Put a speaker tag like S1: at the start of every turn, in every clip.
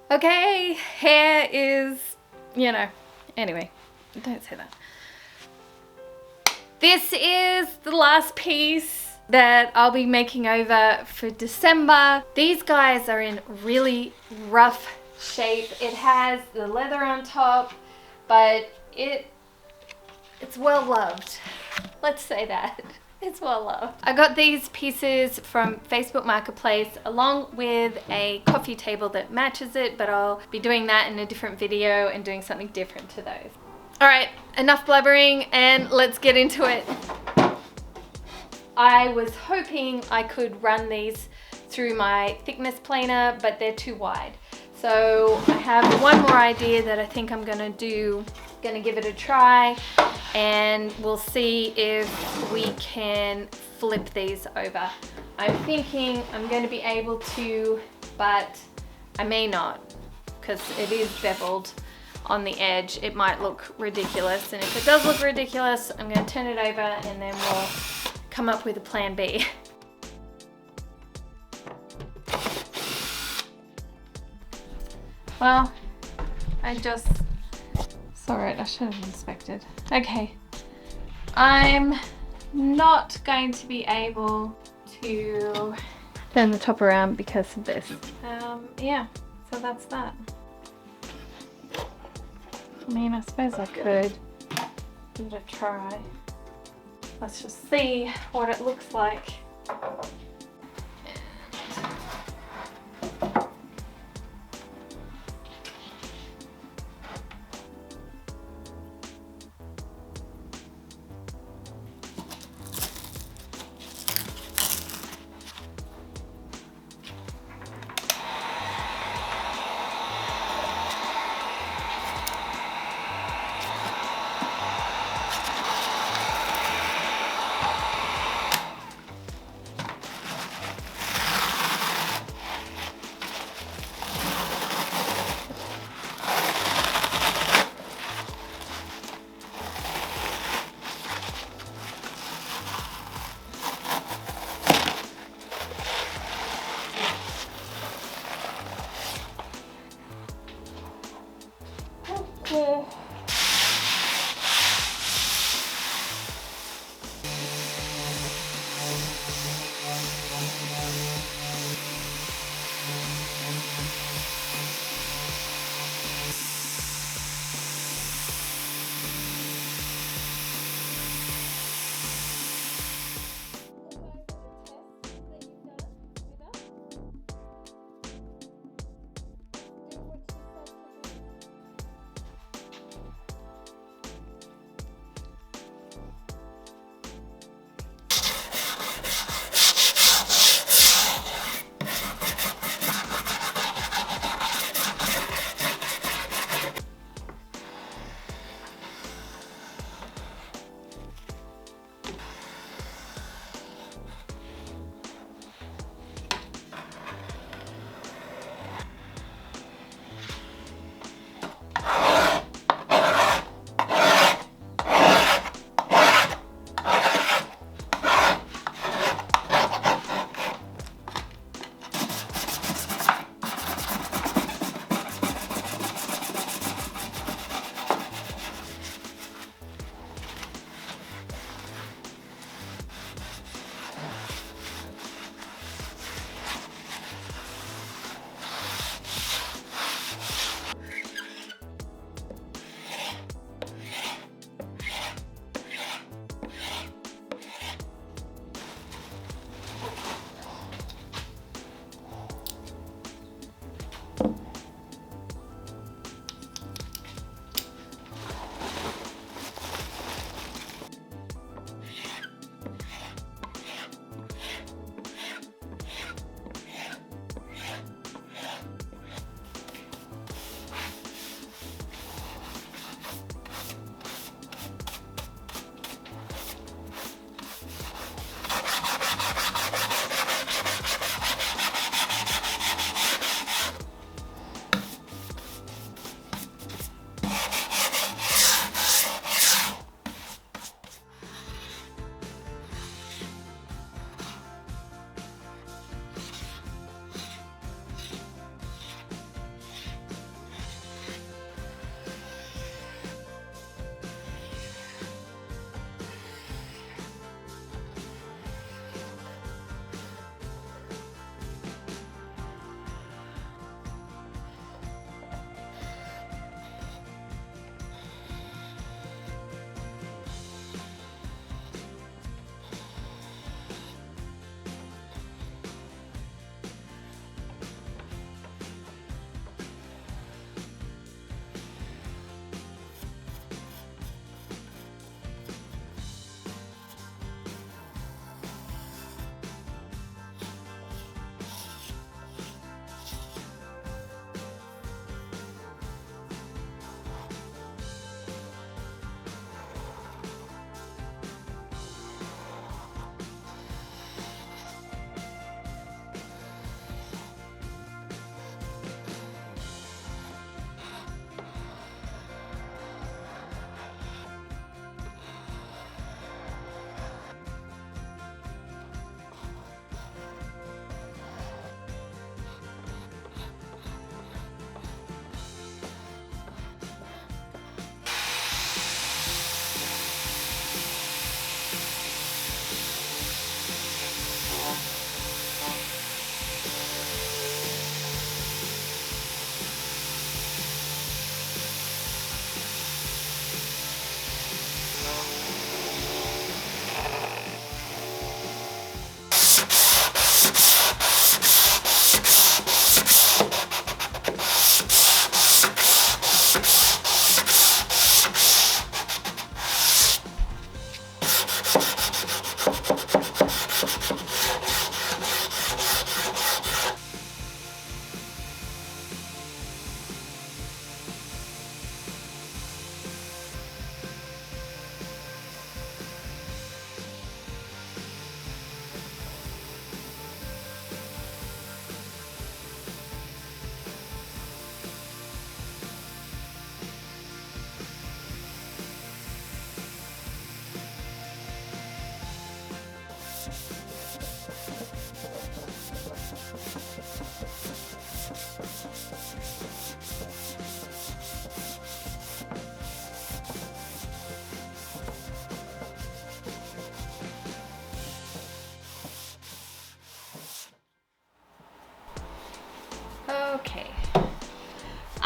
S1: Okay, hair is, you know, anyway, don't say that. This is the last piece that I'll be making over for December. These guys are in really rough shape. It has the leather on top, but it's well loved. Let's say that. It's well loved. I got these pieces from Facebook Marketplace along with a coffee table that matches it, but I'll be doing that in a different video and doing something different to those. All right, enough blubbering and let's get into it. I was hoping I could run these through my thickness planer, but they're too wide. So I have one more idea that I think I'm gonna give it a try, and we'll see if we can flip these over. I'm thinking I'm going to be able to, but I may not, because it is beveled on the edge. It might look ridiculous, and if it does look ridiculous, I'm going to turn it over and then we'll come up with a plan B. Well, sorry, I should have inspected. Okay, I'm not going to be able to turn the top around because of this. Yeah, so that's that. I mean, I suppose I could give it a try. Let's just see what it looks like.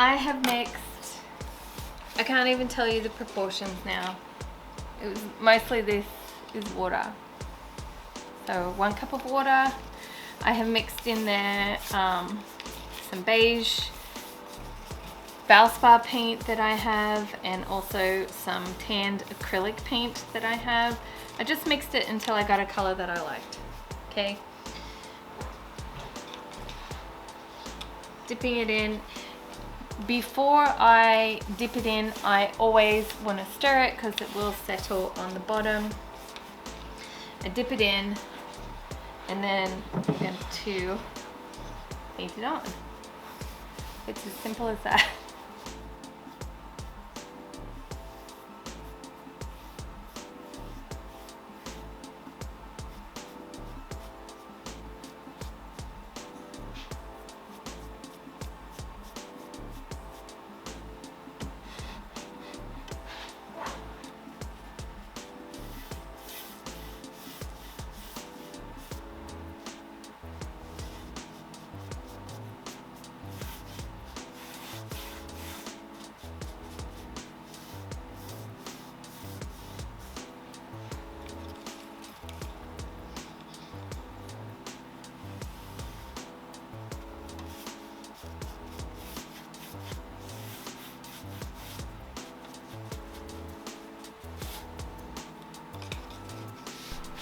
S1: I have mixed, I can't even tell you the proportions now. It was mostly this is water. So 1 cup of water. I have mixed in there some beige Valspar paint that I have, and also some tanned acrylic paint that I have. I just mixed it until I got a color that I liked. Okay. Dipping it in. Before I dip it in, I always want to stir it because it will settle on the bottom. I dip it in, and then I'm going to paint it on. It's as simple as that.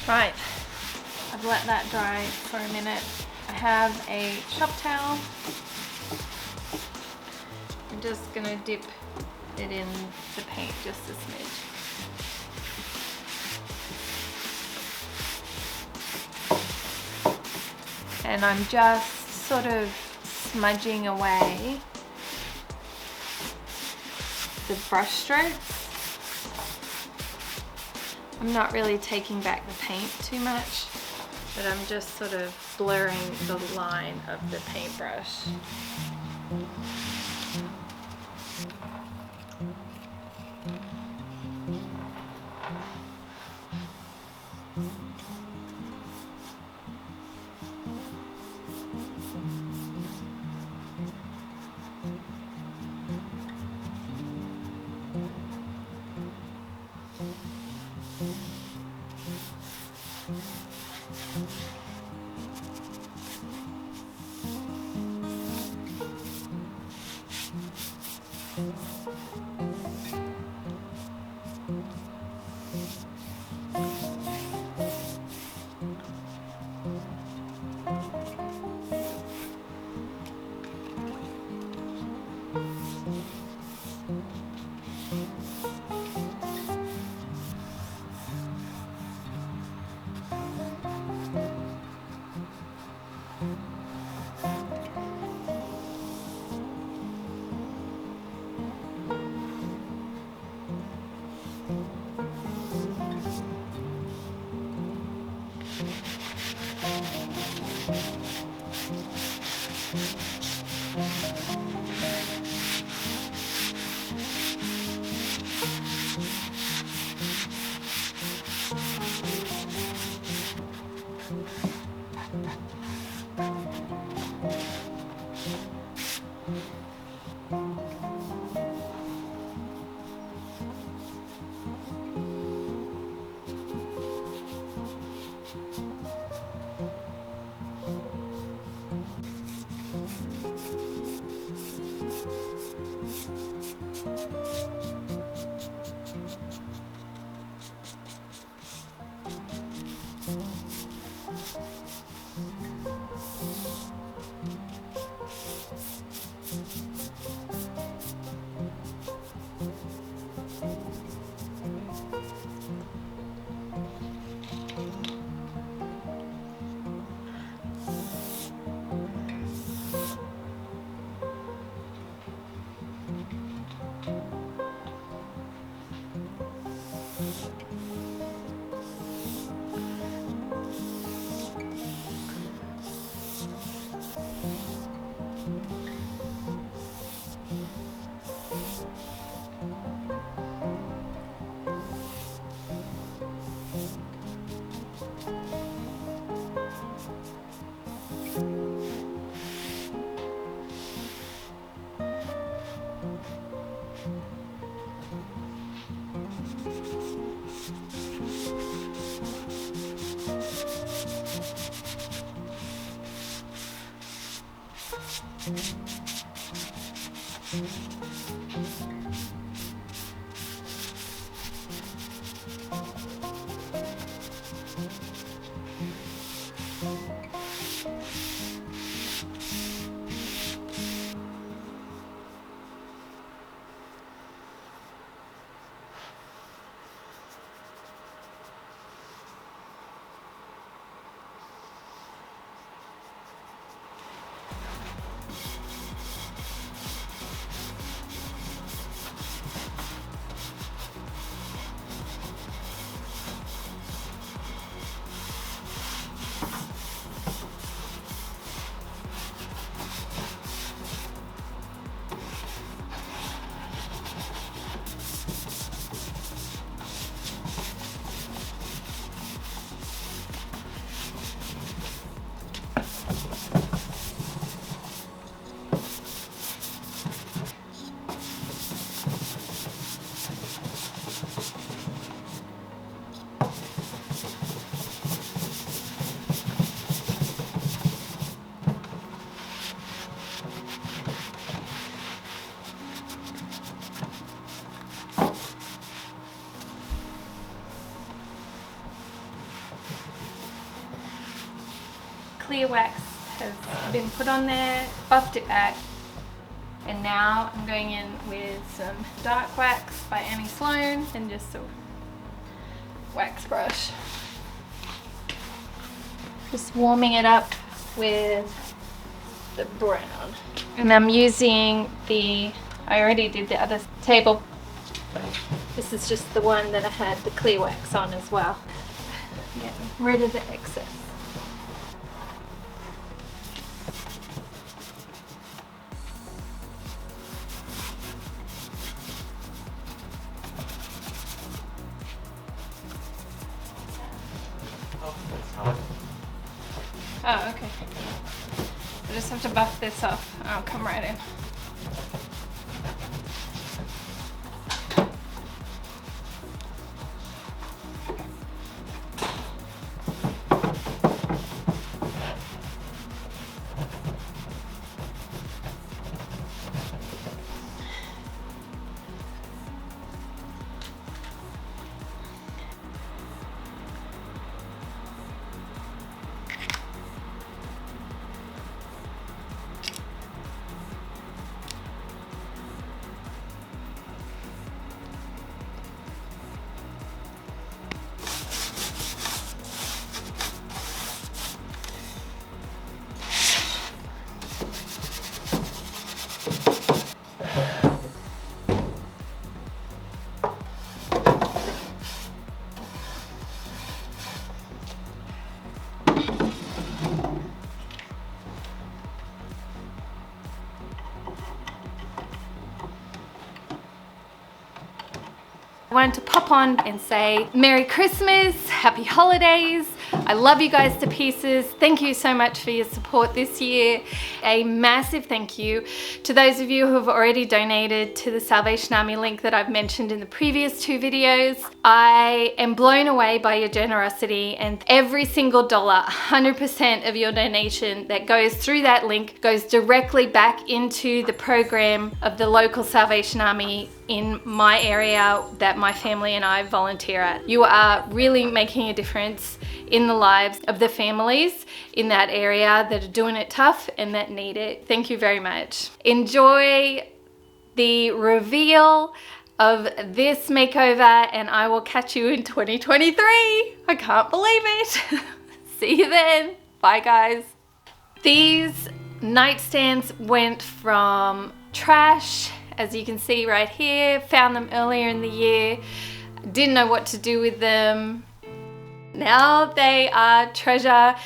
S1: Right, I've let that dry for a minute. I have a shop towel. I'm just gonna dip it in the paint just a smidge. And I'm just sort of smudging away the brush strokes. I'm not really taking back the paint too much, but I'm just sort of blurring the line of the paintbrush. Clear wax has been put on there, buffed it back, and now I'm going in with some dark wax by Sloan and just a wax brush. Just warming it up with the brown. And I'm using I already did the other table. This is just the one that I had the clear wax on as well. Get rid of the excess. Oh, okay. I just have to buff this off. I'll come right in. I wanted to pop on and say Merry Christmas, Happy Holidays. I love you guys to pieces. Thank you so much for your support this year. A massive thank you to those of you who have already donated to the Salvation Army link that I've mentioned in the previous 2 videos. I am blown away by your generosity, and every single dollar, 100% of your donation that goes through that link goes directly back into the program of the local Salvation Army in my area that my family and I volunteer at. You are really making a difference in the lives of the families in that area that are doing it tough and that need it. Thank you very much. Enjoy the reveal of this makeover, and I will catch you in 2023. I can't believe it. See you then. Bye guys. These nightstands went from trash, as you can see right here. Found them earlier in the year, didn't know what to do with them. Now they are treasure.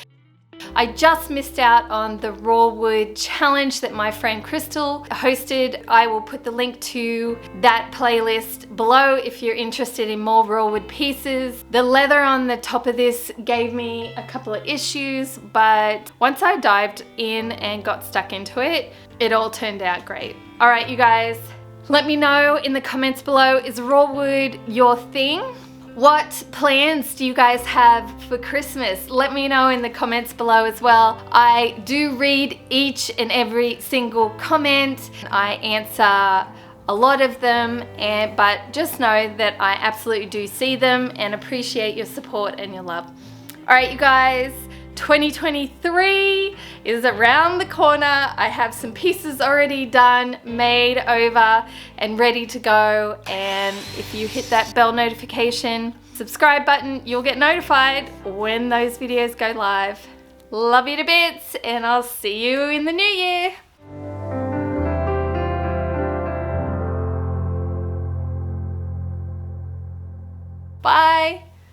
S1: I just missed out on the raw wood challenge that my friend Crystal hosted. I will put the link to that playlist below if you're interested in more raw wood pieces. The leather on the top of this gave me a couple of issues, but once I dived in and got stuck into it, it all turned out great. All right, you guys, let me know in the comments below, is raw wood your thing? What plans do you guys have for Christmas? Let me know in the comments below as well. I do read each and every single comment. I answer a lot of them, but just know that I absolutely do see them and appreciate your support and your love. All right, you guys, 2023 is around the corner. I have some pieces already done, made over, and ready to go. And if you hit that bell notification, subscribe button, you'll get notified when those videos go live. Love you to bits, and I'll see you in the new year.